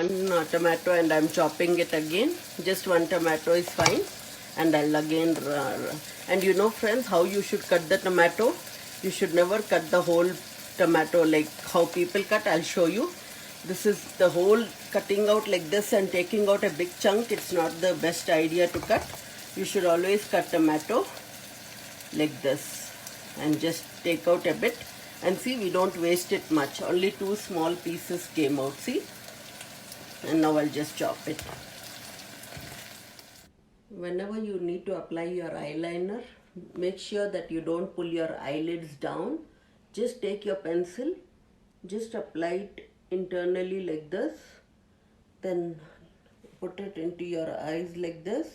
One tomato and I'm chopping it again. Just one tomato is fine. And I'll again, and you know friends, how you should cut the tomato. You should never cut the whole tomato like how people cut. I'll show you. This is the whole cutting out like this and taking out a big chunk. It's not the best idea to cut. You should always cut tomato like this and just take out a bit. And see, we don't waste it much. Only two small pieces came out, see? And now I'll just chop it. Whenever you need to apply your eyeliner, make sure that you don't pull your eyelids down. Just take your pencil, just apply it internally like this, then put it into your eyes like this,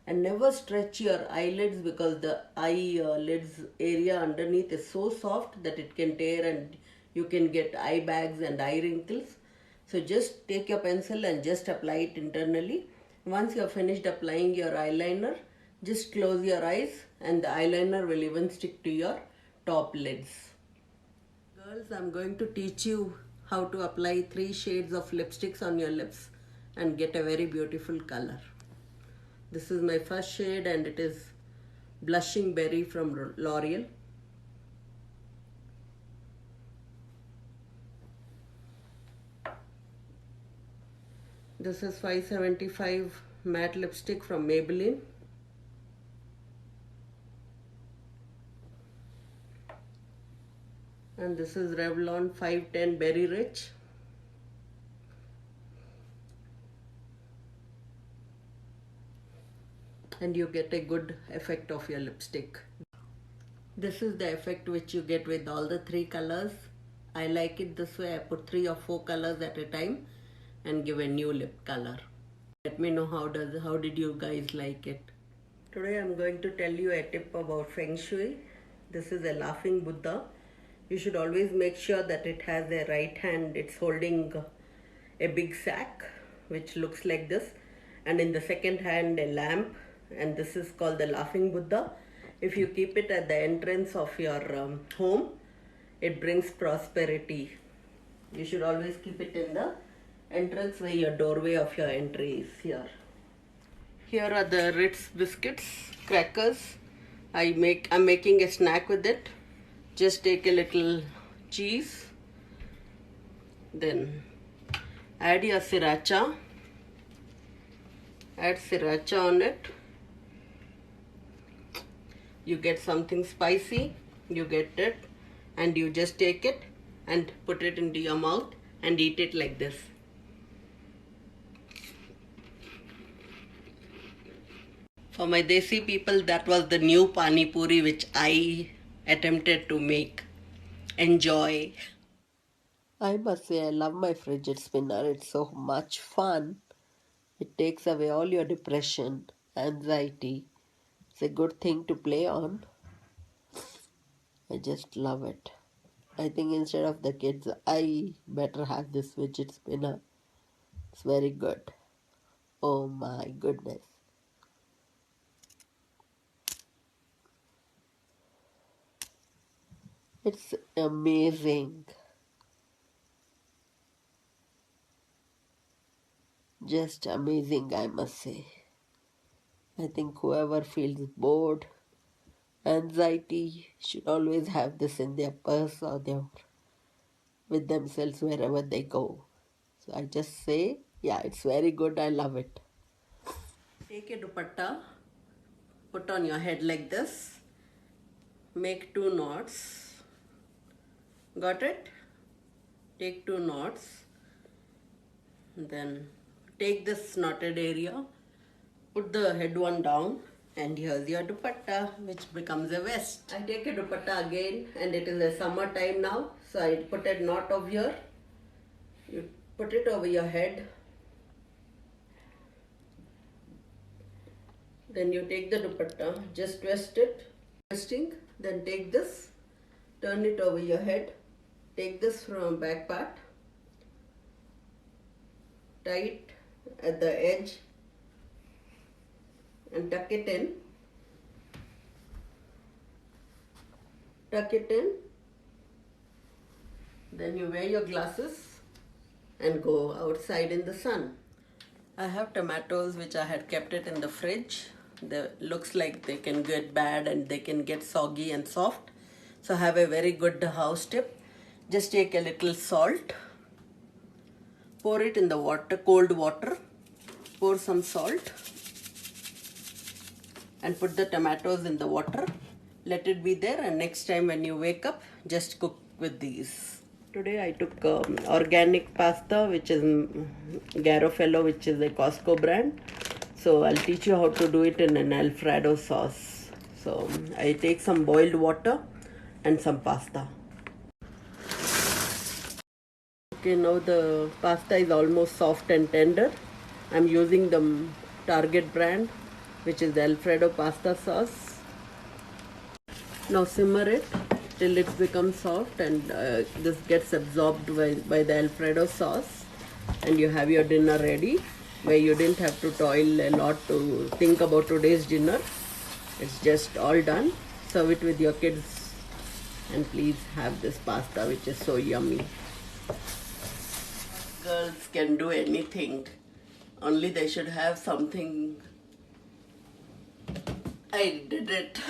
and never stretch your eyelids because the eyelids area underneath is so soft that it can tear and you can get eye bags and eye wrinkles. So just take your pencil and just apply it internally. Once you have finished applying your eyeliner, just close your eyes and the eyeliner will even stick to your top lids. Girls, I'm going to teach you how to apply 3 shades of lipsticks on your lips and get a very beautiful color. This is my first shade and it is Blushing Berry from L'Oreal. This is 575 matte lipstick from Maybelline. And this is Revlon 510 Berry Rich. And you get a good effect of your lipstick. This is the effect which you get with all the 3 colors. I like it this way. I put 3 or 4 colors at a time and give a new lip color. Let me know how did you guys like it. Today I'm going to tell you a tip about Feng Shui. This is a laughing Buddha. You should always make sure that it has a right hand. It's holding a big sack which looks like this, and in the second hand a lamp, and this is called the laughing Buddha. If you keep it at the entrance of your home, it brings prosperity. You should always keep it in the entrance where your doorway of your entry is here. Here are the Ritz biscuits, crackers. I'm making a snack with it. Just take a little cheese, then add your sriracha. Add sriracha on it. You get something spicy, you get it, and you just take it and put it into your mouth and eat it like this. For my Desi people, that was the new Pani Puri which I attempted to make. Enjoy. I must say I love my fidget spinner. It's so much fun. It takes away all your depression, anxiety. It's a good thing to play on. I just love it. I think instead of the kids, I better have this fidget spinner. It's very good. Oh my goodness. It's amazing. Just amazing, I must say. I think whoever feels bored, anxiety, should always have this in their purse or with themselves wherever they go. So I just say, yeah, it's very good. I love it. Take a dupatta, put on your head like this, make 2 knots. Got it? Take 2 knots. Then take this knotted area, put the head one down, and here's your dupatta, which becomes a vest. I take a dupatta again, and it is a summer time now, so I put a knot over here. You put it over your head. Then you take the dupatta, just twist it, twisting, then take this, turn it over your head, take this from back part, tie it at the edge and tuck it in. Tuck it in. Then you wear your glasses. and go outside in the sun. I have tomatoes which I had kept it in the fridge. They looks like they can get bad and they can get soggy and soft. So I have a very good house tip. Just take a little salt, pour it in the water, cold water, pour some salt and put the tomatoes in the water. Let it be there, and next time when you wake up, just cook with these. Today I took organic pasta, which is Garofalo, which is a Costco brand. So I'll teach you how to do it in an Alfredo sauce. So I take some boiled water and some pasta. Okay, now the pasta is almost soft and tender. I'm using the Target brand, which is the Alfredo pasta sauce. Now simmer it till it becomes soft, and this gets absorbed by the Alfredo sauce, and you have your dinner ready, where you didn't have to toil a lot to think about today's dinner. It's just all done. Serve it with your kids and please have this pasta, which is so yummy. Girls can do anything, only they should have something. I did it.